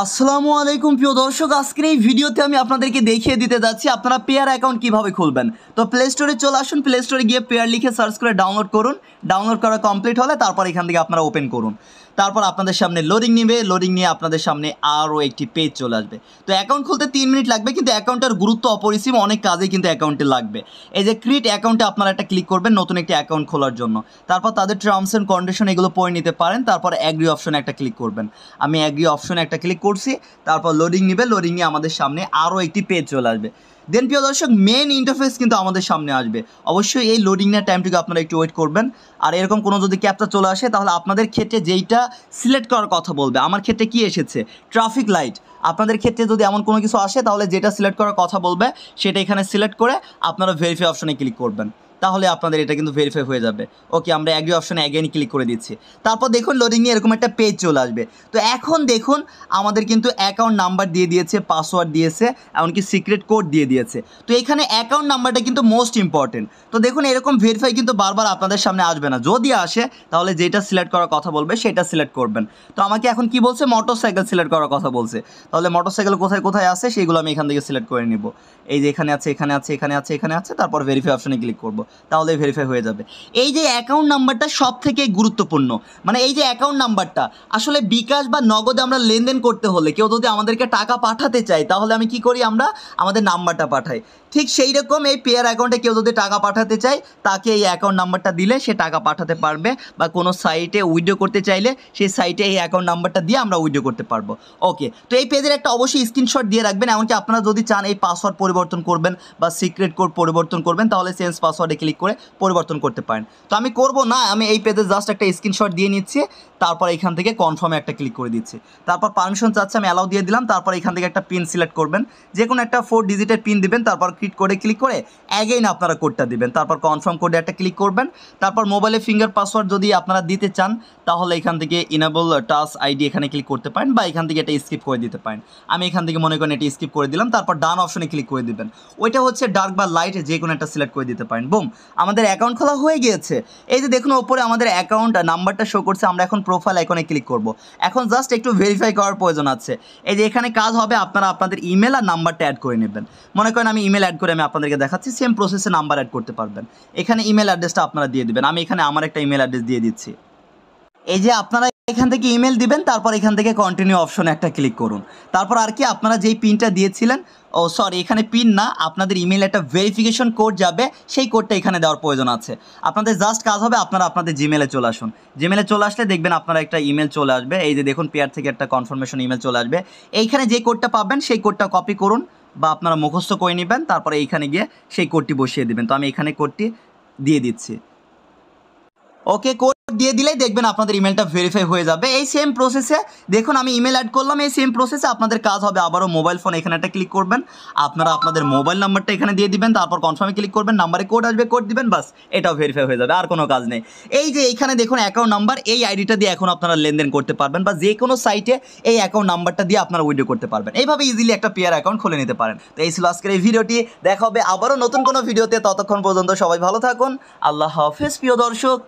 আসসালামু আলাইকুম প্রিয় দর্শক, আজকের এই ভিডিওতে আমি আপনাদেরকে দেখিয়ে দিতে যাচ্ছি আপনারা পেয়ার অ্যাকাউন্ট কিভাবে খুলবেন। তো প্লে স্টোরে চলে আসুন, প্লে স্টোরে গিয়ে পেয়ার লিখে সার্চ করে ডাউনলোড করুন। ডাউনলোড করা কমপ্লিট হলে তারপর এখান থেকে আপনারা ওপেন করুন। তারপর আপনাদের সামনে লোডিং নেবে, লোডিং নিয়ে আপনাদের সামনে আরও একটি পেজ চলে আসবে। তো অ্যাকাউন্ট খুলতে 3 মিনিট লাগবে, কিন্তু অ্যাকাউন্টের গুরুত্ব অপরিসীম, অনেক কাজে কিন্তু অ্যাকাউন্টে লাগবে। এই যে ক্রিয়েট অ্যাকাউন্টে আপনারা একটা ক্লিক করবেন নতুন একটি অ্যাকাউন্ট খোলার জন্য। তারপর তাদের টার্মস অ্যান্ড কন্ডিশন এগুলো পড়ে নিতে পারেন। তারপর অ্যাগ্রি অপশনে একটা ক্লিক করবেন। আমি অ্যাগ্রি অপশনে একটা ক্লিক করছি। তারপর লোডিং নেবে, লোডিং নিয়ে আমাদের সামনে আরও একটি পেজ চলে আসবে। দেন প্রিয় দর্শক, মেন ইন্টারফেস কিন্তু আমাদের সামনে আসবে। অবশ্যই এই লোডিং নেওয়ার টাইমটিকে আপনারা একটু ওয়েট করবেন। আর এরকম কোনো যদি ক্যাপচা চলে আসে তাহলে আপনাদের ক্ষেত্রে যেইটা সিলেক্ট করার কথা বলবে। আমার ক্ষেত্রে কি এসেছে? Traffic light. আপনাদের ক্ষেত্রে যদি এমন কোনো কিছু আসে তাহলে যেটা সিলেক্ট করার কথা বলবে সেটা এখানে সিলেক্ট করে আপনারা ভেরিফাই অপশনে ক্লিক করবেন। তাহলে আপনাদের এটা কিন্তু ভেরিফাই হয়ে যাবে। ওকে, আমরা অ্যাগ্রি অপশনে অ্যাগেইন ক্লিক করে দিচ্ছি। তারপর দেখুন লোডিং নিয়ে এরকম একটা পেজ চলে আসবে। তো এখন দেখুন আমাদের কিন্তু অ্যাকাউন্ট নাম্বার দিয়ে দিয়েছে, পাসওয়ার্ড দিয়েছে, এমনকি সিক্রেট কোড দিয়ে দিয়েছে। তো এখানে অ্যাকাউন্ট নাম্বারটা কিন্তু মোস্ট ইম্পর্টেন্ট। তো দেখুন এরকম ভেরিফাই কিন্তু বারবার আপনাদের সামনে আসবে না। যদি আসে তাহলে যেটা সিলেক্ট করার কথা বলবে সেটা সিলেক্ট করবেন। তো আমাকে এখন কি বলছে? মোটরসাইকেল সিলেক্ট করার কথা বলছে। তাহলে মোটরসাইকেল কোথায় কোথায় আছে সেগুলো আমি এখান থেকে সিলেক্ট করে নিব। এই যে এখানে আছে, এখানে আছে, এখানে আছে, এখানে আছে। তারপর ভেরিফাই অপশনে ক্লিক করব, তাহলে ভেরিফাই হয়ে যাবে। এই যে অ্যাকাউন্ট নাম্বারটা সব থেকে গুরুত্বপূর্ণ। মানে এই যে অ্যাকাউন্ট নাম্বারটা আসলে বিকাশ বা নগদে আমরা লেনদেন করতে হলে, কেউ যদি আমাদেরকে টাকা পাঠাতে চায় তাহলে আমি কি করি? আমরা আমাদের নাম্বারটা পাঠাই। ঠিক সেই রকম এই পেয়ার অ্যাকাউন্টে কেউ যদি টাকা পাঠাতে চায় তাকে এই অ্যাকাউন্ট নাম্বারটা দিলে সে টাকা পাঠাতে পারবে, বা কোনো সাইটে উইথড্র করতে চাইলে সেই সাইটে এই অ্যাকাউন্ট নাম্বারটা দিয়ে আমরা উইথড্র করতে পারবো। ওকে, তো এই পেজের একটা অবশ্যই স্ক্রিনশট দিয়ে রাখবেন। এমনকি আপনারা যদি চান এই পাসওয়ার্ড পরিবর্তন করবেন বা সিক্রেট কোড পরিবর্তন করবেন তাহলে চেঞ্জ পাসওয়ার্ডে ক্লিক করে পরিবর্তন করতে পারেন। তো আমি করব না, আমি এই পেজে জাস্ট একটা স্ক্রিনশট দিয়ে নিচ্ছি। তারপর এখান থেকে কনফার্মে একটা ক্লিক করে দিচ্ছি। তারপর পারমিশন চাচ্ছে, আমি অ্যালাউ দিয়ে দিলাম। তারপর এখান থেকে একটা পিন সিলেক্ট করবেন, যে কোনো একটা 4 ডিজিটের পিন দিবেন। তারপর ক্রিয়েট কোডে ক্লিক করে অ্যাগেইন আপনারা কোডটা দিবেন। তারপর কনফার্ম কোডে একটা ক্লিক করবেন। তারপর মোবাইলে ফিঙ্গার পাসওয়ার্ড যদি আপনারা দিতে চান তাহলে এখান থেকে ইনেবল টাচ আইডি এখানে ক্লিক করতে পারেন, বা এখান থেকে এটা স্কিপ করে দিতে পারেন। আমি এখান থেকে মনে করেন এটা স্কিপ করে দিলাম। তারপর ডান অপশনে ক্লিক করে দিবেন। ওইটা হচ্ছে ডার্ক বা লাইট, যে কোনো একটা সিলেক্ট করে দিতে পারেন। বুম, আমাদের অ্যাকাউন্ট খোলা হয়ে গিয়েছে। এই যে দেখুন ওপরে আমাদের অ্যাকাউন্ট নাম্বারটা শো করছে। আমরা এখন প্রোফাইল আইকনে ক্লিক করব। এখন জাস্ট একটু ভেরিফাই করার প্রয়োজন আছে। এই যে এখানে কাজ হবে, আপনারা আপনাদের ইমেল আর নাম্বারটা অ্যাড করে নেবেন। মনে করেন আমি ইমেল অ্যাড করে আমি আপনাদেরকে দেখাচ্ছি, সেম প্রসেসে নাম্বার অ্যাড করতে পারবেন। এখানে ইমেল অ্যাড্রেসটা আপনারা দিয়ে দেবেন। আমি এখানে আমার একটা ইমেল অ্যাড্রেস দিয়ে দিচ্ছি। এই যে আপনারা এখান থেকে ইমেল দিবেন, তারপর এখান থেকে কন্টিনিউ অপশনে একটা ক্লিক করুন। তারপর আর কি আপনারা যেই পিনটা দিয়েছিলেন, ও সরি এখানে পিন না, আপনাদের ইমেল একটা ভেরিফিকেশন কোড যাবে, সেই কোডটা এখানে দেওয়ার প্রয়োজন আছে। আপনাদের জাস্ট কাজ হবে আপনারা আপনাদের জিমেলে চলে আসুন। জিমেলে চলে আসলে দেখবেন আপনারা একটা ইমেল চলে আসবে। এই যে দেখুন পেয়ার থেকে একটা কনফার্মেশন ইমেল চলে আসবে। এইখানে যে কোডটা পাবেন সেই কোডটা কপি করুন বা আপনারা মুখস্থ করে নেবেন। তারপরে এইখানে গিয়ে সেই কোডটি বসিয়ে দেবেন। তো আমি এখানে কোডটি দিয়ে দিচ্ছি। ওকে, কোড দিয়ে দিলেই দেখবেন আপনাদের ইমেলটা ভেরিফাই হয়ে যাবে। এই সেম প্রসেসে দেখুন আমি ইমেল অ্যাড করলাম। এই সেম প্রসেসে আপনাদের কাজ হবে আবারও মোবাইল ফোন এখানে একটা ক্লিক করবেন। আপনারা আপনাদের মোবাইল নাম্বারটা এখানে দিয়ে দিবেন। তারপর কনফার্মে ক্লিক করবেন, নাম্বারে কোড আসবে, কোড দিবেন, বাস এটাও ভেরিফাই হয়ে যাবে। আর কোনো কাজ নেই। এই যে এইখানে দেখুন অ্যাকাউন্ট নাম্বার, এই আইডিটা দিয়ে এখন আপনারা লেনদেন করতে পারবেন, বা যে কোনো সাইটে এই অ্যাকাউন্ট নাম্বারটা দিয়ে আপনারা উইথড্র করতে পারবেন। এইভাবে ইজিলি একটা পেয়ার অ্যাকাউন্ট খুলে নিতে পারেন। তো এই ছিল আজকের এই ভিডিওটি। দেখা হবে আবারও নতুন কোনো ভিডিওতে। ততক্ষণ পর্যন্ত সবাই ভালো থাকুন। আল্লাহ হাফেজ প্রিয় দর্শক।